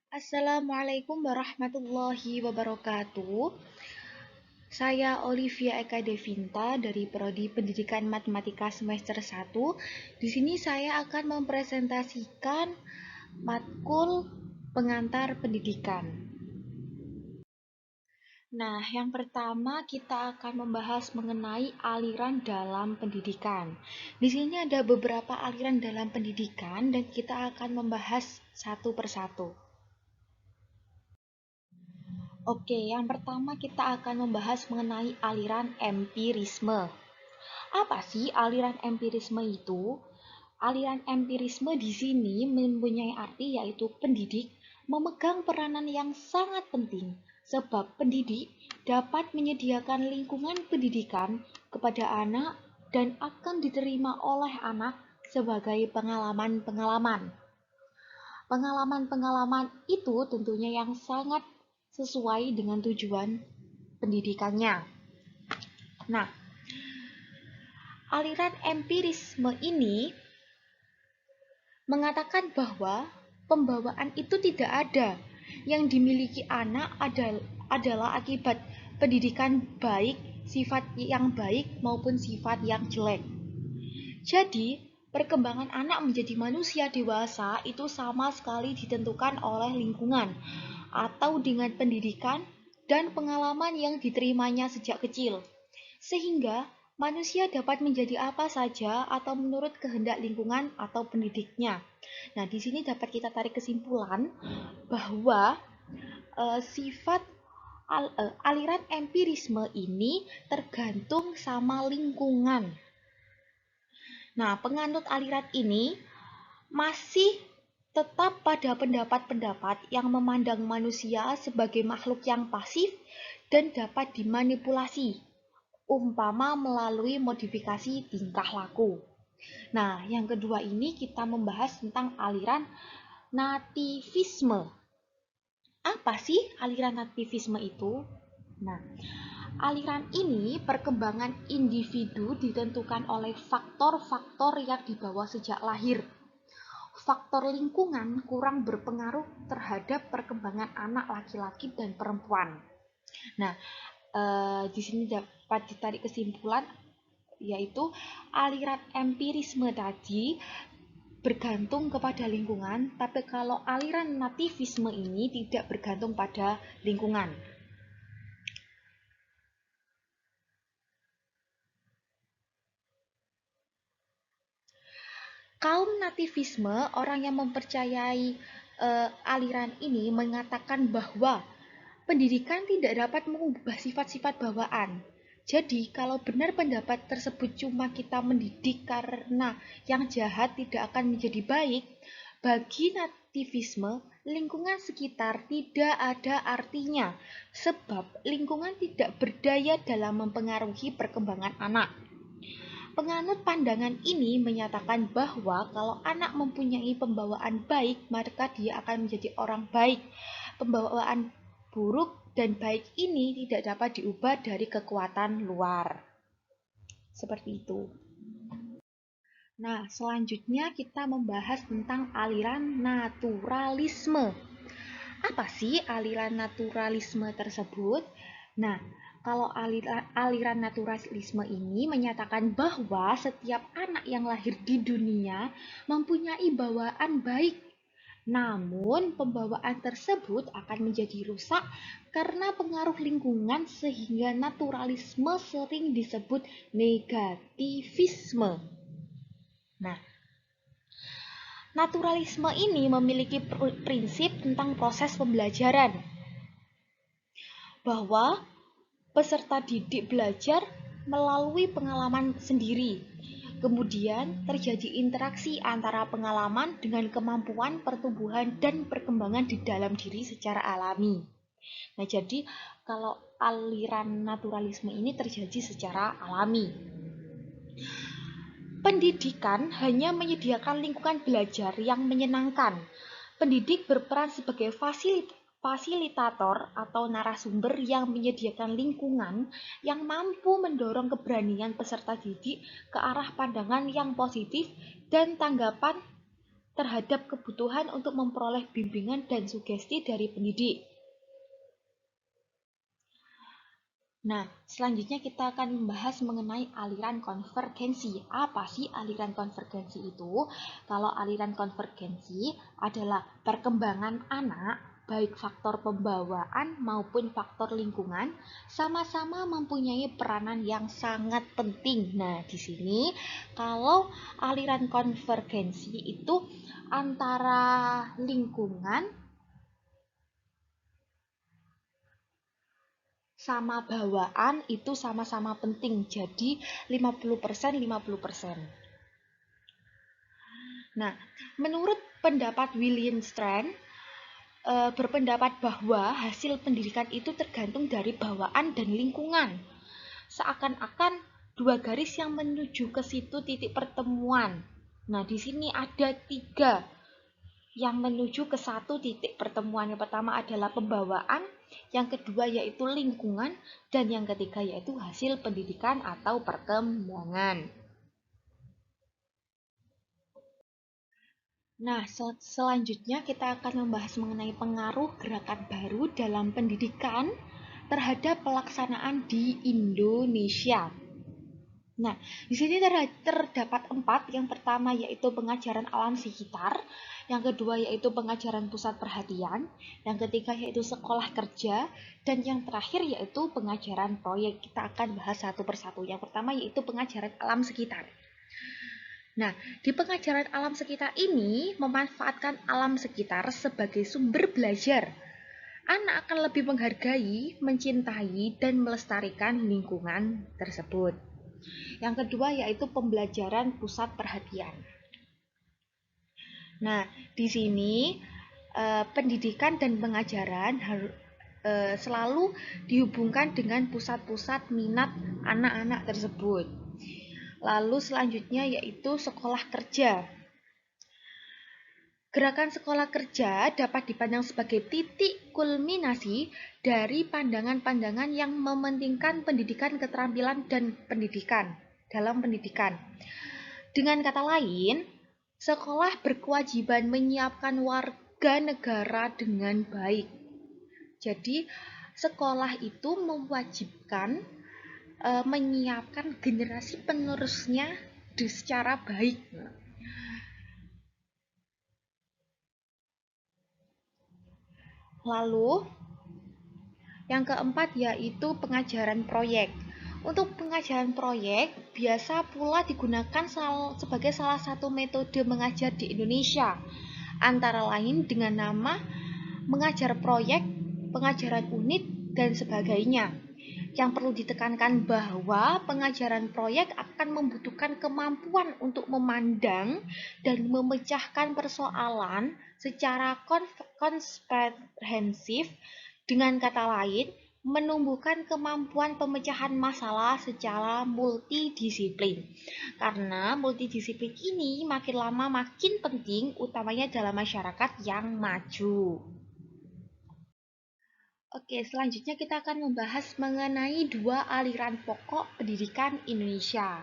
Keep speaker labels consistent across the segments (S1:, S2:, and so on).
S1: Assalamualaikum warahmatullahi wabarakatuh. Saya Olivia Eka Devinta dari Prodi Pendidikan Matematika semester 1. Di sini saya akan mempresentasikan matkul pengantar pendidikan. Nah, yang pertama kita akan membahas mengenai aliran dalam pendidikan. Di sini ada beberapa aliran dalam pendidikan dan kita akan membahas satu persatu. Oke, yang pertama kita akan membahas mengenai aliran empirisme. Apa sih aliran empirisme itu? Aliran empirisme di sini mempunyai arti yaitu pendidik memegang peranan yang sangat penting sebab pendidik dapat menyediakan lingkungan pendidikan kepada anak dan akan diterima oleh anak sebagai pengalaman-pengalaman. Pengalaman-pengalaman itu tentunya yang sangat sesuai dengan tujuan pendidikannya. Nah, aliran empirisme ini mengatakan bahwa pembawaan itu tidak ada. Yang dimiliki anak adalah akibat pendidikan baik, sifat yang baik maupun sifat yang jelek. Jadi, perkembangan anak menjadi manusia dewasa itu sama sekali ditentukan oleh lingkungan atau dengan pendidikan dan pengalaman yang diterimanya sejak kecil. Sehingga manusia dapat menjadi apa saja atau menurut kehendak lingkungan atau pendidiknya. Nah, di sini dapat kita tarik kesimpulan bahwa sifat aliran empirisme ini tergantung sama lingkungan. Nah, penganut aliran ini masih tetap pada pendapat-pendapat yang memandang manusia sebagai makhluk yang pasif dan dapat dimanipulasi, umpama melalui modifikasi tingkah laku. Nah, yang kedua ini kita membahas tentang aliran nativisme. Apa sih aliran nativisme itu? Nah, aliran ini perkembangan individu ditentukan oleh faktor-faktor yang dibawa sejak lahir. Faktor lingkungan kurang berpengaruh terhadap perkembangan anak laki-laki dan perempuan. Nah, di sini dapat ditarik kesimpulan yaitu aliran empirisme tadi bergantung kepada lingkungan, tapi kalau aliran nativisme ini tidak bergantung pada lingkungan. Kaum nativisme, orang yang mempercayai aliran ini mengatakan bahwa pendidikan tidak dapat mengubah sifat-sifat bawaan. Jadi, kalau benar pendapat tersebut cuma kita mendidik karena yang jahat tidak akan menjadi baik, bagi nativisme, lingkungan sekitar tidak ada artinya, sebab lingkungan tidak berdaya dalam mempengaruhi perkembangan anak. Penganut pandangan ini menyatakan bahwa kalau anak mempunyai pembawaan baik, maka dia akan menjadi orang baik. Pembawaan buruk dan baik ini tidak dapat diubah dari kekuatan luar. Seperti itu. Nah, selanjutnya kita membahas tentang aliran naturalisme. Apa sih aliran naturalisme tersebut? Nah, kalau aliran naturalisme ini menyatakan bahwa setiap anak yang lahir di dunia mempunyai bawaan baik. Namun, pembawaan tersebut akan menjadi rusak karena pengaruh lingkungan sehingga naturalisme sering disebut negativisme. Nah, naturalisme ini memiliki prinsip tentang proses pembelajaran, bahwa peserta didik belajar melalui pengalaman sendiri. Kemudian terjadi interaksi antara pengalaman dengan kemampuan pertumbuhan dan perkembangan di dalam diri secara alami. Nah, jadi kalau aliran naturalisme ini terjadi secara alami. Pendidikan hanya menyediakan lingkungan belajar yang menyenangkan. Pendidik berperan sebagai fasilitator atau narasumber yang menyediakan lingkungan yang mampu mendorong keberanian peserta didik ke arah pandangan yang positif dan tanggapan terhadap kebutuhan untuk memperoleh bimbingan dan sugesti dari pendidik. Nah, selanjutnya kita akan membahas mengenai aliran konvergensi. Apa sih aliran konvergensi itu? Kalau aliran konvergensi adalah perkembangan anak, baik faktor pembawaan maupun faktor lingkungan, sama-sama mempunyai peranan yang sangat penting. Nah, di sini kalau aliran konvergensi itu antara lingkungan sama bawaan itu sama-sama penting. Jadi 50% 50%. Nah, menurut pendapat William Strand berpendapat bahwa hasil pendidikan itu tergantung dari bawaan dan lingkungan. Seakan-akan dua garis yang menuju ke situ titik pertemuan. Nah, di sini ada 3 yang menuju ke satu titik pertemuan. Yang pertama adalah pembawaan, yang kedua yaitu lingkungan, dan yang ketiga yaitu hasil pendidikan atau perkembangan. Nah, selanjutnya kita akan membahas mengenai pengaruh gerakan baru dalam pendidikan terhadap pelaksanaan di Indonesia. Nah, di sini terdapat 4. Yang pertama yaitu pengajaran alam sekitar, yang kedua yaitu pengajaran pusat perhatian, yang ketiga yaitu sekolah kerja, dan yang terakhir yaitu pengajaran proyek. Kita akan bahas satu persatu. Yang pertama yaitu pengajaran alam sekitar. Nah, di pengajaran alam sekitar ini memanfaatkan alam sekitar sebagai sumber belajar. Anak akan lebih menghargai, mencintai, dan melestarikan lingkungan tersebut. Yang kedua yaitu pembelajaran pusat perhatian. Nah, di sini pendidikan dan pengajaran selalu dihubungkan dengan pusat-pusat minat anak-anak tersebut. Lalu selanjutnya yaitu sekolah kerja. Gerakan sekolah kerja dapat dipandang sebagai titik kulminasi dari pandangan-pandangan yang mementingkan pendidikan keterampilan dan pendidikan dalam pendidikan. Dengan kata lain, sekolah berkewajiban menyiapkan warga negara dengan baik. Jadi, sekolah itu mewajibkan menyiapkan generasi penerusnya secara baik. Lalu, yang keempat yaitu pengajaran proyek. Untuk pengajaran proyek biasa pula digunakan sebagai salah satu metode mengajar di Indonesia, antara lain dengan nama mengajar proyek, pengajaran unit, dan sebagainya. Yang perlu ditekankan bahwa pengajaran proyek akan membutuhkan kemampuan untuk memandang dan memecahkan persoalan secara komprehensif. Dengan kata lain, menumbuhkan kemampuan pemecahan masalah secara multidisiplin. Karena multidisiplin ini makin lama makin penting, utamanya dalam masyarakat yang maju. Oke, selanjutnya kita akan membahas mengenai 2 aliran pokok pendidikan Indonesia.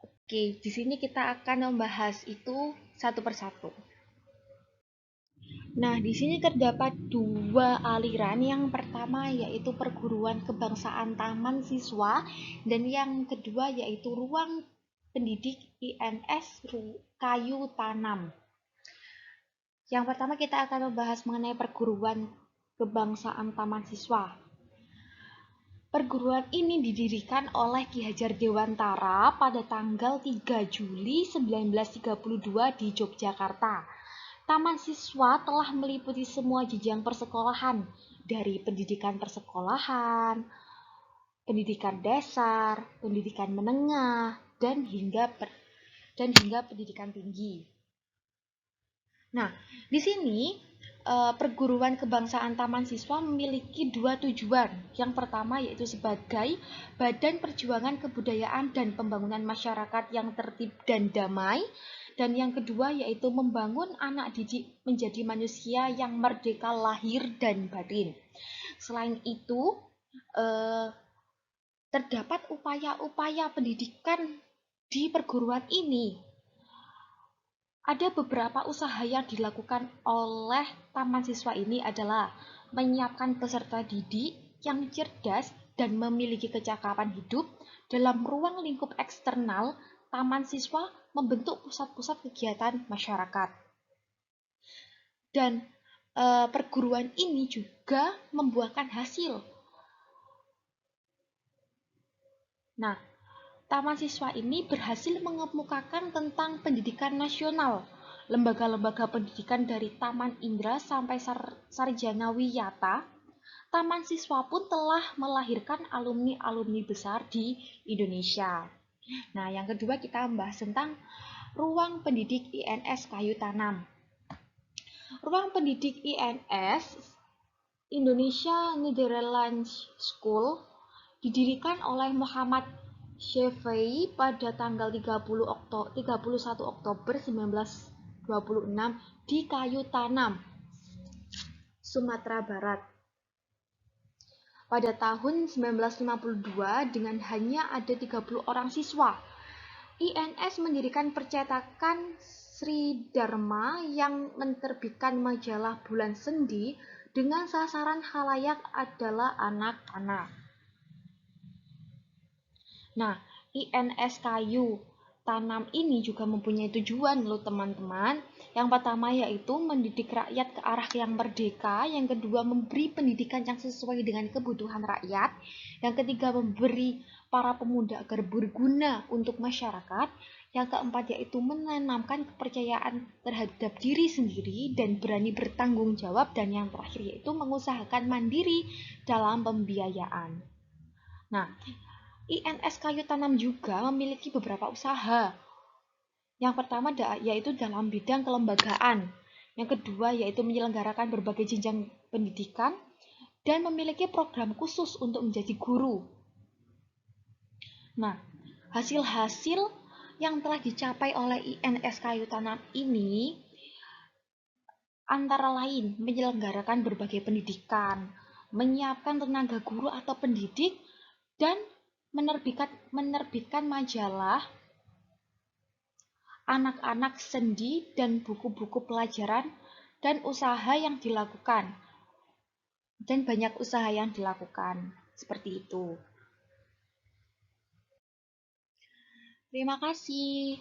S1: Oke, di sini kita akan membahas itu satu persatu. Nah, di sini terdapat 2 aliran. Yang pertama yaitu perguruan kebangsaan taman siswa, dan yang kedua yaitu ruang pendidik INS Kayu Tanam. Yang pertama kita akan membahas mengenai perguruan kebangsaan taman siswa. Perguruan ini didirikan oleh Ki Hajar Dewantara pada tanggal 3 Juli 1932 di Yogyakarta. Taman siswa telah meliputi semua jenjang persekolahan, dari pendidikan persekolahan, pendidikan dasar, pendidikan menengah, dan hingga pendidikan tinggi. Nah, di sini perguruan kebangsaan taman siswa memiliki 2 tujuan. Yang pertama yaitu sebagai badan perjuangan kebudayaan dan pembangunan masyarakat yang tertib dan damai, dan yang kedua yaitu membangun anak didik menjadi manusia yang merdeka lahir dan batin. Selain itu, terdapat upaya-upaya pendidikan di perguruan ini, Ada beberapa usaha yang dilakukan oleh taman siswa ini adalah menyiapkan peserta didik yang cerdas dan memiliki kecakapan hidup. Dalam ruang lingkup eksternal, taman siswa membentuk pusat-pusat kegiatan masyarakat. Dan perguruan ini juga membuahkan hasil. Nah, taman siswa ini berhasil mengemukakan tentang pendidikan nasional. Lembaga-lembaga pendidikan dari Taman Indra sampai Sarjana Wiyata, taman siswa pun telah melahirkan alumni-alumni besar di Indonesia. Nah, yang kedua kita membahas tentang ruang pendidik INS Kayu Tanam. Ruang pendidik INS Indonesia Netherlands School didirikan oleh Muhammad Shafii pada tanggal 31 Oktober 1926 di Kayu Tanam, Sumatera Barat. Pada tahun 1952 dengan hanya ada 30 orang siswa, INS mendirikan percetakan Sri Dharma yang menerbitkan majalah Bulan Sendi dengan sasaran khalayak adalah anak-anak. Nah, INS Kayu Tanam ini juga mempunyai tujuan loh teman-teman. Yang pertama yaitu mendidik rakyat ke arah yang merdeka. Yang kedua memberi pendidikan yang sesuai dengan kebutuhan rakyat. Yang ketiga memberi para pemuda agar berguna untuk masyarakat. Yang keempat yaitu menanamkan kepercayaan terhadap diri sendiri dan berani bertanggung jawab. Dan yang terakhir yaitu mengusahakan mandiri dalam pembiayaan. Nah, INS Kayu Tanam juga memiliki beberapa usaha. Yang pertama yaitu dalam bidang kelembagaan. Yang kedua yaitu menyelenggarakan berbagai jenjang pendidikan dan memiliki program khusus untuk menjadi guru. Nah, hasil-hasil yang telah dicapai oleh INS Kayu Tanam ini antara lain menyelenggarakan berbagai pendidikan, menyiapkan tenaga guru atau pendidik, dan menerbitkan majalah anak-anak sendi dan buku-buku pelajaran dan usaha yang dilakukan. Dan banyak usaha yang dilakukan. Seperti itu. Terima kasih.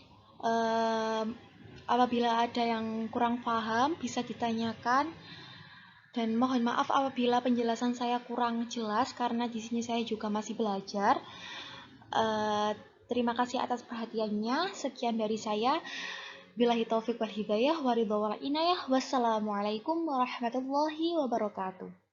S1: Apabila ada yang kurang paham bisa ditanyakan. Dan mohon maaf apabila penjelasan saya kurang jelas karena di sini saya juga masih belajar. Terima kasih atas perhatiannya. Sekian dari saya. Billahi taufiq wal hidayah, waridho wal inayah. Wassalamualaikum warahmatullahi wabarakatuh.